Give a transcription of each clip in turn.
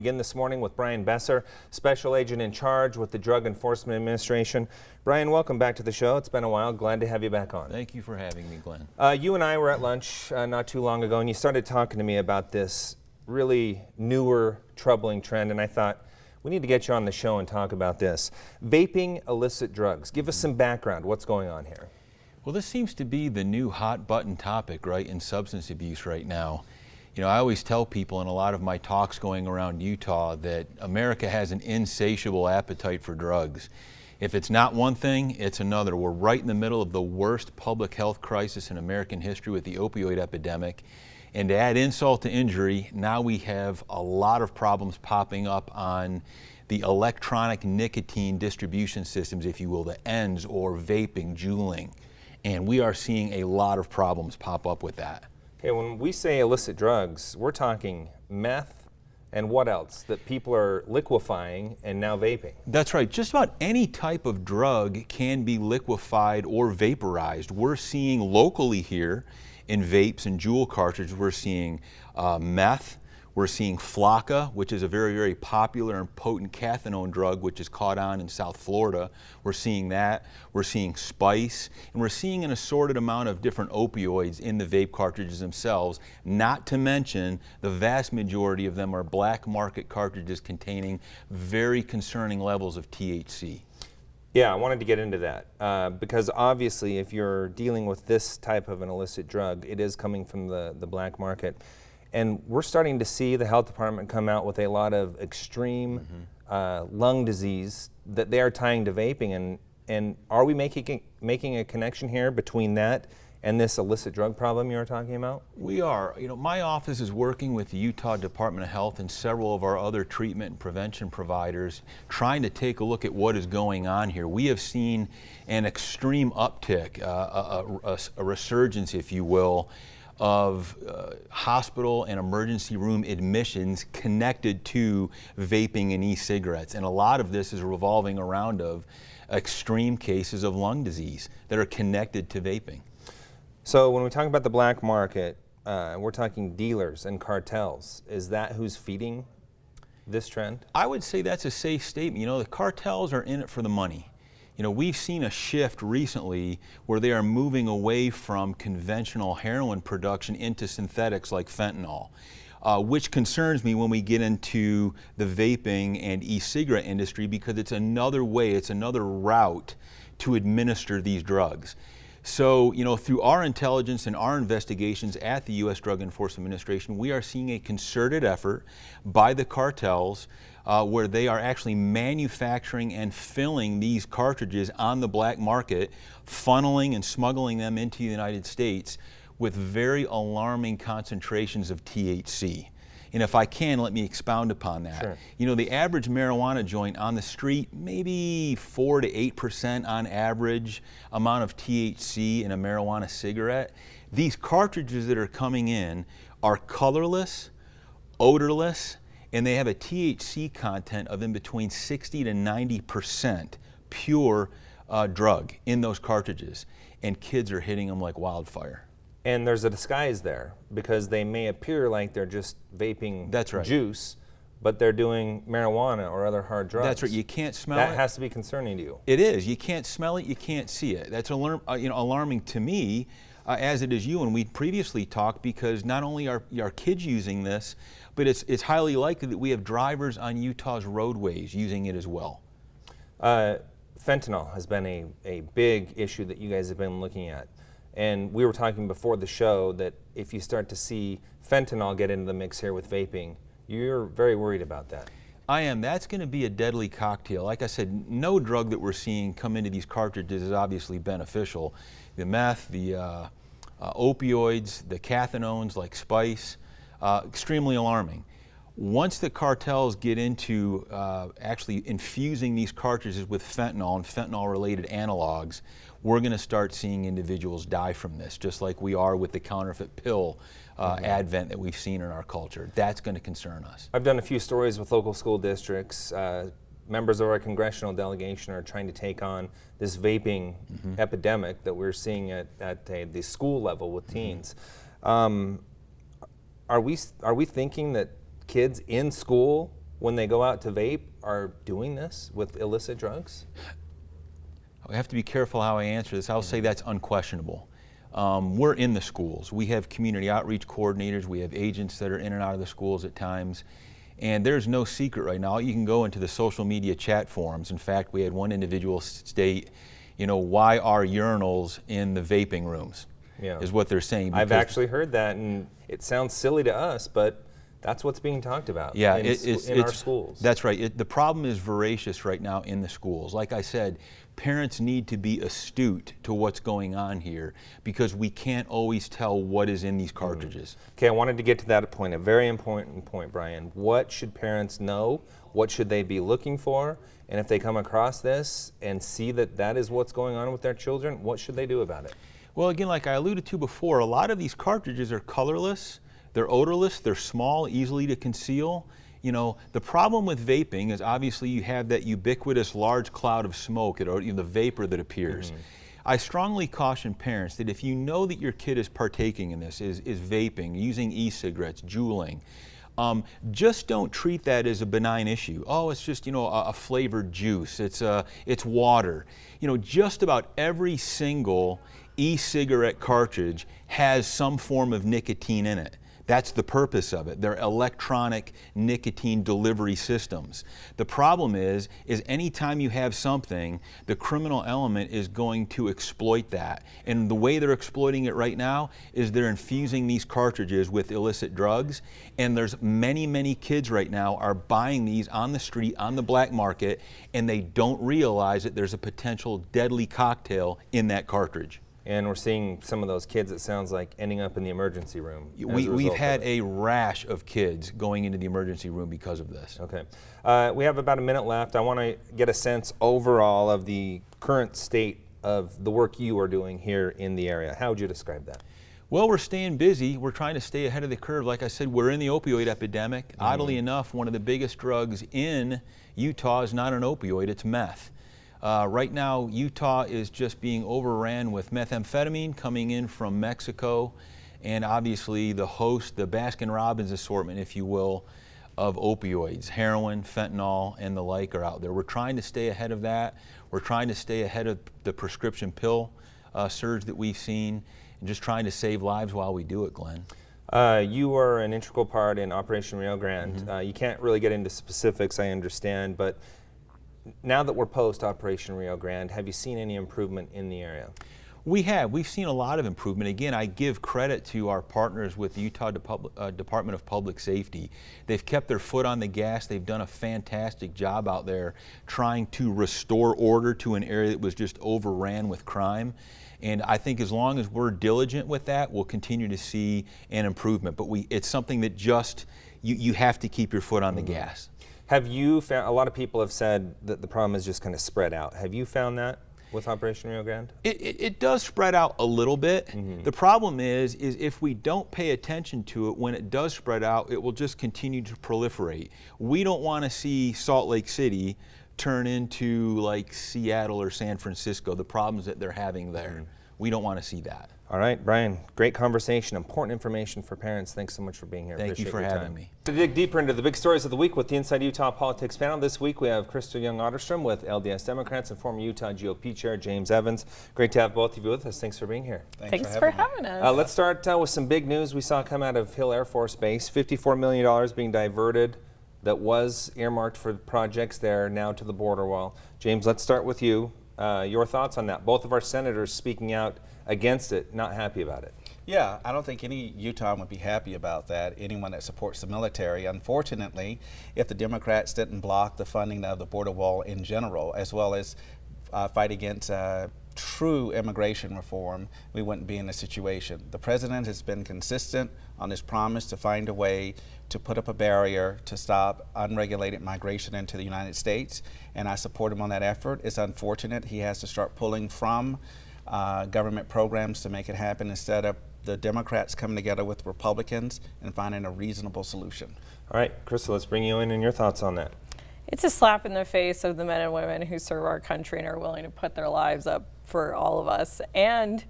Again this morning with Brian Besser, Special Agent in Charge with the Drug Enforcement Administration. Brian, welcome back to the show. It's been a while. Glad to have you back on. Thank you for having me, Glenn. You and I were at lunch not too long ago, and you started talking to me about this really newer, troubling trend, and I thought, we need to get you on the show and talk about this. Vaping illicit drugs. Give us some background. What's going on here? Well, this seems to be the new hot button topic, right, in substance abuse right now. You know, I always tell people in a lot of my talks going around Utah that America has an insatiable appetite for drugs. If it's not one thing, it's another. We're right in the middle of the worst public health crisis in American history with the opioid epidemic. And to add insult to injury, now we have a lot of problems popping up on the electronic nicotine distribution systems, if you will, the ENDS or vaping, juuling. And we are seeing a lot of problems pop up with that. Okay, when we say illicit drugs, we're talking meth and what else that people are liquefying and now vaping? That's right. Just about any type of drug can be liquefied or vaporized. We're seeing locally here in vapes and Juul cartridges, we're seeing meth, we're seeing Flocka, which is a very, very popular and potent cathinone drug, which is caught on in South Florida. We're seeing that. We're seeing spice, and we're seeing an assorted amount of different opioids in the vape cartridges themselves, not to mention the vast majority of them are black market cartridges containing very concerning levels of THC. Yeah, I wanted to get into that because obviously if you're dealing with this type of an illicit drug, it is coming from the black market. And we're starting to see the health department come out with a lot of extreme lung disease that they are tying to vaping. And are we making a connection here between that and this illicit drug problem you were talking about? We are. You know, my office is working with the Utah Department of Health and several of our other treatment and prevention providers trying to take a look at what is going on here. We have seen an extreme uptick, a resurgence, if you will, of hospital and emergency room admissions connected to vaping and e-cigarettes. And a lot of this is revolving around of extreme cases of lung disease that are connected to vaping. So when we talk about the black market, we're talking dealers and cartels. Is that who's feeding this trend? I would say that's a safe statement. You know, the cartels are in it for the money. You know, we've seen a shift recently where they are moving away from conventional heroin production into synthetics like fentanyl, which concerns me when we get into the vaping and e-cigarette industry because it's another way, it's another route to administer these drugs. So, you know, through our intelligence and our investigations at the U.S. Drug Enforcement Administration, we are seeing a concerted effort by the cartels where they are actually manufacturing and filling these cartridges on the black market, funneling and smuggling them into the United States with very alarming concentrations of THC. And if I can, let me expound upon that. Sure. You know, the average marijuana joint on the street, maybe 4 to 8% on average amount of THC in a marijuana cigarette. These cartridges that are coming in are colorless, odorless, and they have a THC content of in between 60 to 90% pure drug in those cartridges. And kids are hitting them like wildfire. And there's a disguise there because they may appear like they're just vaping juice, but they're doing marijuana or other hard drugs. That's right. You can't smell it. That has to be concerning to you. It is. You can't smell it. You can't see it. That's alarming to me, as it is you. And we previously talked because not only are kids using this, but it's highly likely that we have drivers on Utah's roadways using it as well. Fentanyl has been a big issue that you guys have been looking at. And we were talking before the show that if you start to see fentanyl get into the mix here with vaping, you're very worried about that. I am. That's going to be a deadly cocktail. Like I said, no drug that we're seeing come into these cartridges is obviously beneficial. The meth, the opioids, the cathinones like spice, extremely alarming. Once the cartels get into actually infusing these cartridges with fentanyl and fentanyl-related analogs, we're going to start seeing individuals die from this, just like we are with the counterfeit pill advent that we've seen in our culture. That's going to concern us. I've done a few stories with local school districts. Members of our congressional delegation are trying to take on this vaping epidemic that we're seeing at the school level with teens. Are we thinking that kids in school when they go out to vape are doing this with illicit drugs? I have to be careful how I answer this. I'll say that's unquestionable. We're in the schools. We have community outreach coordinators. We have agents that are in and out of the schools at times. And there's no secret right now. You can go into the social media chat forums. In fact, we had one individual state, you know, why are urinals in the vaping rooms? Yeah. Is what they're saying. I've actually heard that, and it sounds silly to us, but that's what's being talked about in our schools. That's right. The problem is voracious right now in the schools. Like I said, parents need to be astute to what's going on here because we can't always tell what is in these cartridges. Okay, I wanted to get to that point, a very important point, Brian. What should parents know? What should they be looking for? And if they come across this and see that that is what's going on with their children, what should they do about it? Well, again, like I alluded to before, a lot of these cartridges are colorless, they're odorless, they're small, easily to conceal. You know, the problem with vaping is obviously you have that ubiquitous large cloud of smoke, or the vapor that appears. I strongly caution parents that if you know that your kid is partaking in this, is vaping, using e-cigarettes, juuling, just don't treat that as a benign issue. Oh, it's just, you know, a flavored juice, it's water. You know, just about every single e-cigarette cartridge has some form of nicotine in it. That's the purpose of it. They're electronic nicotine delivery systems. The problem is anytime you have something, the criminal element is going to exploit that. And the way they're exploiting it right now is they're infusing these cartridges with illicit drugs. And there's many, many kids right now are buying these on the street, on the black market, and they don't realize that there's a potential deadly cocktail in that cartridge. And we're seeing some of those kids, it sounds like, ending up in the emergency room. We've had a rash of kids going into the emergency room because of this. Okay. We have about a minute left. I want to get a sense overall of the current state of the work you are doing here in the area. How would you describe that? Well, we're staying busy. We're trying to stay ahead of the curve. Like I said, we're in the opioid epidemic. Oddly enough, one of the biggest drugs in Utah is not an opioid, it's meth. Right now, Utah is just being overran with methamphetamine coming in from Mexico, and obviously the host, the Baskin-Robbins assortment, if you will, of opioids. Heroin, fentanyl, and the like are out there. We're trying to stay ahead of that. We're trying to stay ahead of the prescription pill surge that we've seen, and just trying to save lives while we do it, Glenn. You are an integral part in Operation Rio Grande. You can't really get into specifics, I understand, but now that we're post-Operation Rio Grande, have you seen any improvement in the area? We have. We've seen a lot of improvement. Again, I give credit to our partners with the Utah Department of Public Safety. They've kept their foot on the gas. They've done a fantastic job out there trying to restore order to an area that was just overran with crime. And I think as long as we're diligent with that, we'll continue to see an improvement. But it's something that just, you have to keep your foot on the gas. Have you found, a lot of people have said that the problem is just kind of spread out. Have you found that with Operation Rio Grande? It does spread out a little bit. The problem is if we don't pay attention to it, when it does spread out, it will just continue to proliferate. We don't want to see Salt Lake City turn into like Seattle or San Francisco, the problems that they're having there. We don't want to see that. All right, Brian, great conversation, important information for parents. Thanks so much for being here. Thank you for having me. To dig deeper into the big stories of the week with the Inside Utah Politics panel, this week we have Crystal Young-Otterstrom with LDS Democrats and former Utah GOP Chair James Evans. Great to have both of you with us. Thanks for being here. Thanks for having us. Let's start with some big news we saw come out of Hill Air Force Base. $54 million being diverted that was earmarked for projects there now to the border wall. James, let's start with you. Your thoughts on that? Both of our senators speaking out against it, not happy about it. Yeah, I don't think any Utahn would be happy about that, anyone that supports the military. Unfortunately, if the Democrats didn't block the funding of the border wall in general, as well as fight against true immigration reform, we wouldn't be in this situation. The president has been consistent on his promise to find a way to put up a barrier to stop unregulated migration into the United States, and I support him on that effort. It's unfortunate he has to start pulling from government programs to make it happen instead of the Democrats coming together with Republicans and finding a reasonable solution. All right, Crystal, let's bring you in and your thoughts on that. It's a slap in the face of the men and women who serve our country and are willing to put their lives up for all of us. And,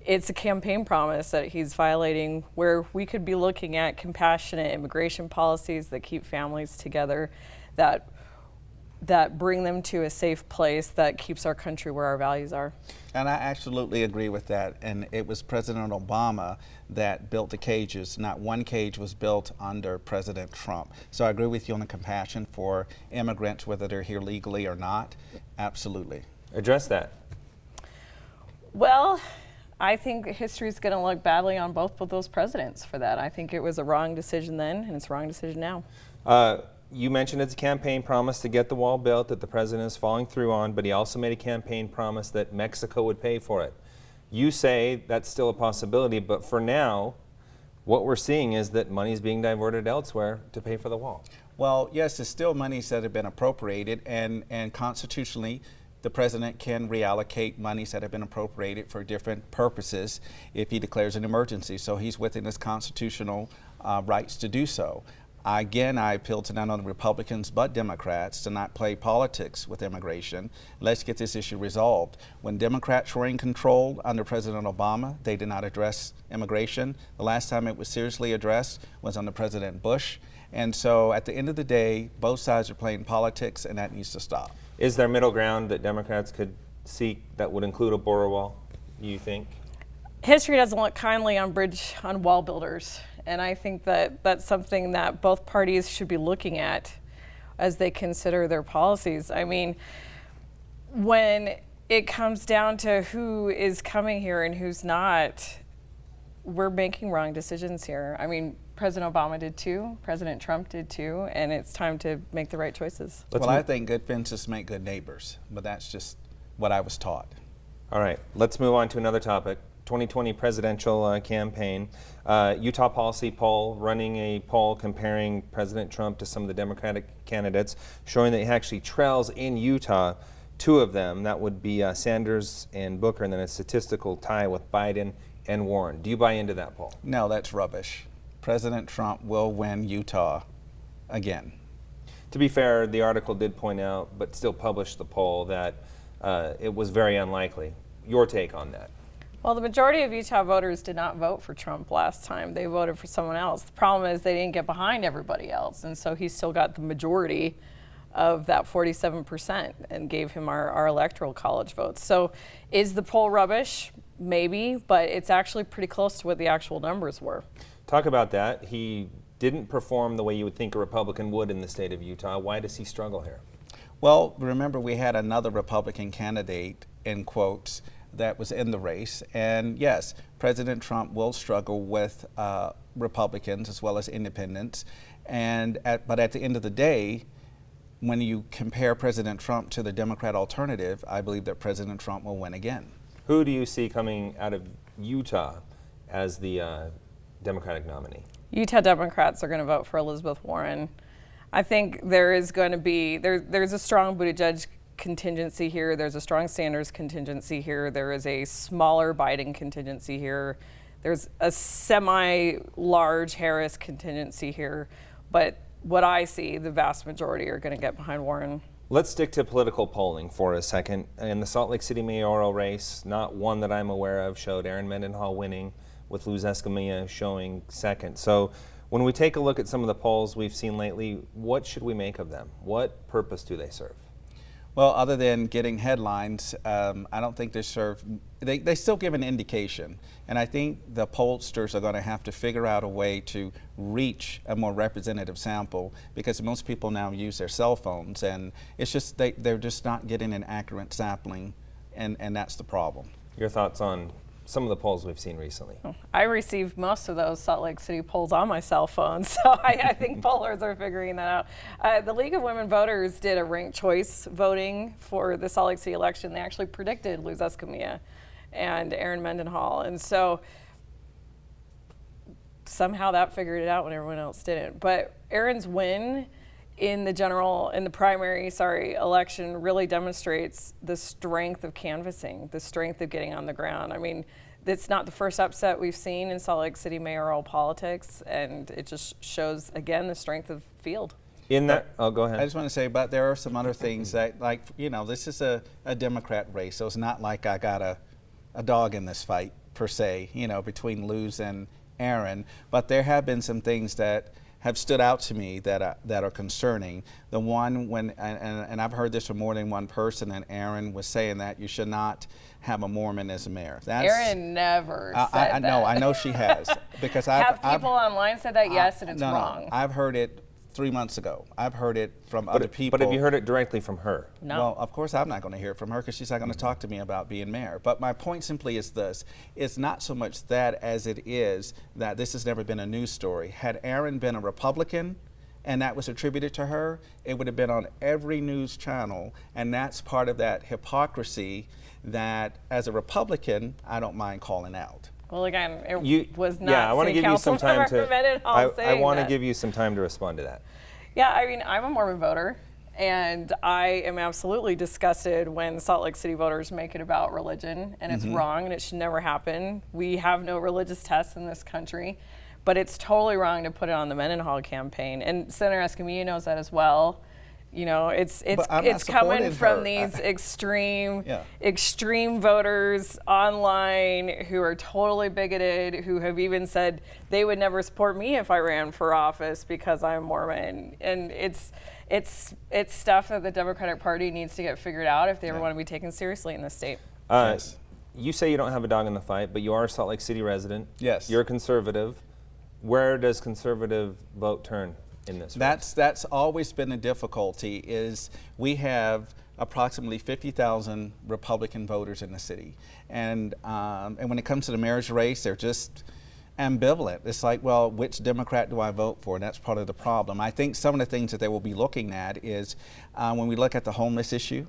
it's a campaign promise that he's violating, where we could be looking at compassionate immigration policies that keep families together, that bring them to a safe place, that keeps our country where our values are. And I absolutely agree with that. And it was President Obama that built the cages. Not one cage was built under President Trump. So I agree with you on the compassion for immigrants, whether they're here legally or not. Absolutely. Address that. Well, I think history is going to look badly on both of those presidents for that. I think it was a wrong decision then, and it's a wrong decision now. You mentioned it's a campaign promise to get the wall built that the president is following through on, but he also made a campaign promise that Mexico would pay for it. You say that's still a possibility, but for now, what we're seeing is that money is being diverted elsewhere to pay for the wall. Well, yes, there's still monies that have been appropriated, and constitutionally, the president can reallocate monies that have been appropriated for different purposes if he declares an emergency. So he's within his constitutional rights to do so. Again, I appeal to not only Republicans but Democrats to not play politics with immigration. Let's get this issue resolved. When Democrats were in control under President Obama, they did not address immigration. The last time it was seriously addressed was under President Bush. And so at the end of the day, both sides are playing politics, and that needs to stop. Is there middle ground that Democrats could seek that would include a border wall, you think? History doesn't look kindly on wall builders. And I think that that's something that both parties should be looking at as they consider their policies. I mean, when it comes down to who is coming here and who's not, we're making wrong decisions here. I mean, President Obama did too, President Trump did too, and it's time to make the right choices. Well, I think good fences make good neighbors, but that's just what I was taught. All right, let's move on to another topic. 2020 presidential campaign. Utah Policy Poll, running a poll comparing President Trump to some of the Democratic candidates, showing that he actually trails in Utah two of them. That would be Sanders and Booker, and then a statistical tie with Biden and Warren. Do you buy into that poll? No, that's rubbish. President Trump will win Utah again. To be fair, the article did point out, but still published the poll, that it was very unlikely. Your take on that? Well, the majority of Utah voters did not vote for Trump last time. They voted for someone else. The problem is they didn't get behind everybody else, and so he still got the majority of that 47% and gave him our electoral college votes. So is the poll rubbish? Maybe, but it's actually pretty close to what the actual numbers were. Talk about that. He didn't perform the way you would think a Republican would in the state of Utah. Why does he struggle here? Well, remember, we had another Republican candidate, in quotes, that was in the race. And yes, President Trump will struggle with Republicans as well as independents. But at the end of the day, when you compare President Trump to the Democrat alternative, I believe that President Trump will win again. Who do you see coming out of Utah as the Democratic nominee? Utah Democrats are going to vote for Elizabeth Warren. I think there is going to be, there's a strong Buttigieg contingency here. There's a strong Sanders contingency here. There is a smaller Biden contingency here. There's a semi-large Harris contingency here. But what I see, the vast majority are going to get behind Warren. Let's stick to political polling for a second. In the Salt Lake City mayoral race, not one that I'm aware of showed Aaron Mendenhall winning, with Luz Escamilla showing second. So when we take a look at some of the polls we've seen lately, what should we make of them? What purpose do they serve? Well, other than getting headlines, I don't think they serve, they still give an indication. And I think the pollsters are going to have to figure out a way to reach a more representative sample, because most people now use their cell phones, and it's just, they're just not getting an accurate sampling, and that's the problem. Your thoughts on some of the polls we've seen recently? I received most of those Salt Lake City polls on my cell phone, so I think pollers are figuring that out. The League of Women Voters did a ranked choice voting for the Salt Lake City election. They actually predicted Luz Escamilla and Aaron Mendenhall, and so somehow that figured it out when everyone else didn't. But Aaron's win in the primary election really demonstrates the strength of canvassing, the strength of getting on the ground. I mean, it's not the first upset we've seen in Salt Lake City mayoral politics, and it just shows, again, the strength of field. In that, oh, go ahead. I just want to say, but there are some other things that, like, you know, this is a Democrat race, so it's not like I got a dog in this fight per se, you know, between Luz and Aaron, but there have been some things that have stood out to me that are concerning. The one when, and I've heard this from more than one person, and Aaron was saying that you should not have a Mormon as a mayor. Aaron never said that. I know she has. Because have people online said that? Yes, and it's no, wrong. No, I've heard it 3 months ago. I've heard it from other people. But have you heard it directly from her? No. Well, of course I'm not going to hear it from her because she's not going to talk to me about being mayor. But my point simply is this. It's not so much that as it is that this has never been a news story. Had Aaron been a Republican and that was attributed to her, it would have been on every news channel, and that's part of that hypocrisy that as a Republican, I don't mind calling out. Well, again, it was not. Yeah, I want to give you some time to. I want to that. give you some time to respond to that. Yeah, I mean, I'm a Mormon voter, and I am absolutely disgusted when Salt Lake City voters make it about religion, and it's wrong, and it should never happen. We have no religious tests in this country, but it's totally wrong to put it on the Mendenhall campaign. And Senator Escamilla knows that as well. You know, it's coming from these extreme voters online who are totally bigoted, who have even said they would never support me if I ran for office because I'm Mormon. And it's stuff that the Democratic Party needs to get figured out if they ever want to be taken seriously in this state. Yes. You say you don't have a dog in the fight, but you are a Salt Lake City resident. Yes. You're a conservative. Where does conservative vote turn in this race? That's always been a difficulty. Is we have approximately 50,000 Republican voters in the city, and when it comes to the mayor's race, they're just ambivalent. It's like, well, which Democrat do I vote for? And that's part of the problem. I think some of the things that they will be looking at is when we look at the homeless issue,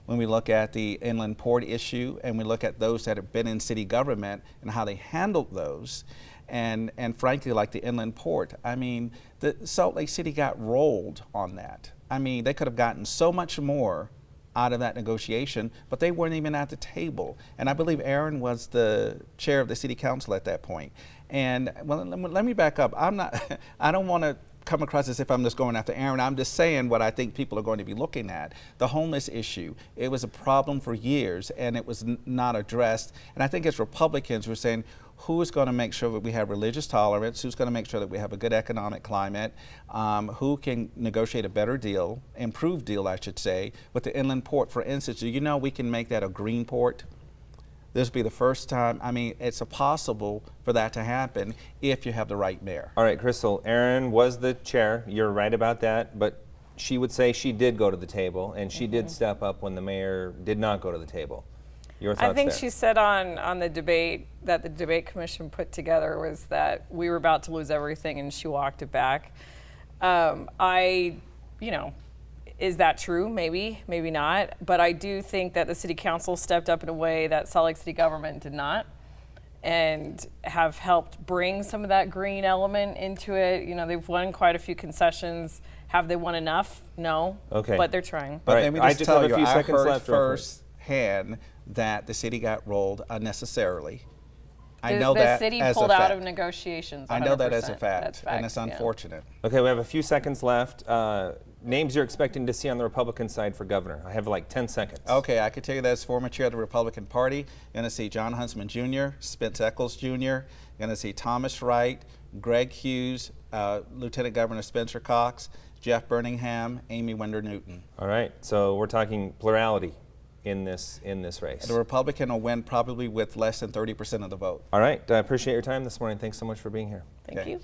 when we look at the inland port issue, and we look at those that have been in city government and how they handled those. And frankly, like the inland port, I mean, the Salt Lake City got rolled on that. I mean, they could have gotten so much more out of that negotiation, but they weren't even at the table. And I believe Aaron was the chair of the city council at that point. And well, let me back up. I don't want to come across as if I'm just going after Aaron. I'm just saying what I think people are going to be looking at. The homeless issue, it was a problem for years and it was not addressed. And I think as Republicans, we're saying, who's going to make sure that we have religious tolerance? Who's going to make sure that we have a good economic climate? Who can negotiate a better deal, improved deal, I should say, with the inland port? For instance, do you know we can make that a green port? This will be the first time. I mean, it's possible for that to happen if you have the right mayor. All right, Crystal, Aaron was the chair. You're right about that, but she would say she did go to the table, and she did step up when the mayor did not go to the table. Your thoughts I think there? she said on the debate that the debate commission put together was that we were about to lose everything, and she walked it back. Is that true? Maybe, maybe not. But I do think that the city council stepped up in a way that Salt Lake City government did not, and have helped bring some of that green element into it. You know, they've won quite a few concessions. Have they won enough? No. Okay. But they're trying. But All let me right, just I just tell have a you, few I seconds heard left real quick. firsthand that the city got rolled unnecessarily. I The- know the that city as pulled a out fact. of negotiations. I know that as a 100%. fact, That's and it's yeah. unfortunate. Okay, we have a few seconds left. Names you're expecting to see on the Republican side for governor. I have like 10 seconds. Okay, I can tell you that as former chair of the Republican Party, you're going to see John Huntsman Jr., Spence Eccles Jr., you're going to see Thomas Wright, Greg Hughes, Lieutenant Governor Spencer Cox, Jeff Birmingham, Amy Winder Newton. All right, so we're talking plurality in this race. The Republican will win probably with less than 30% of the vote. All right, I appreciate your time this morning. Thanks so much for being here. Thank Okay. you.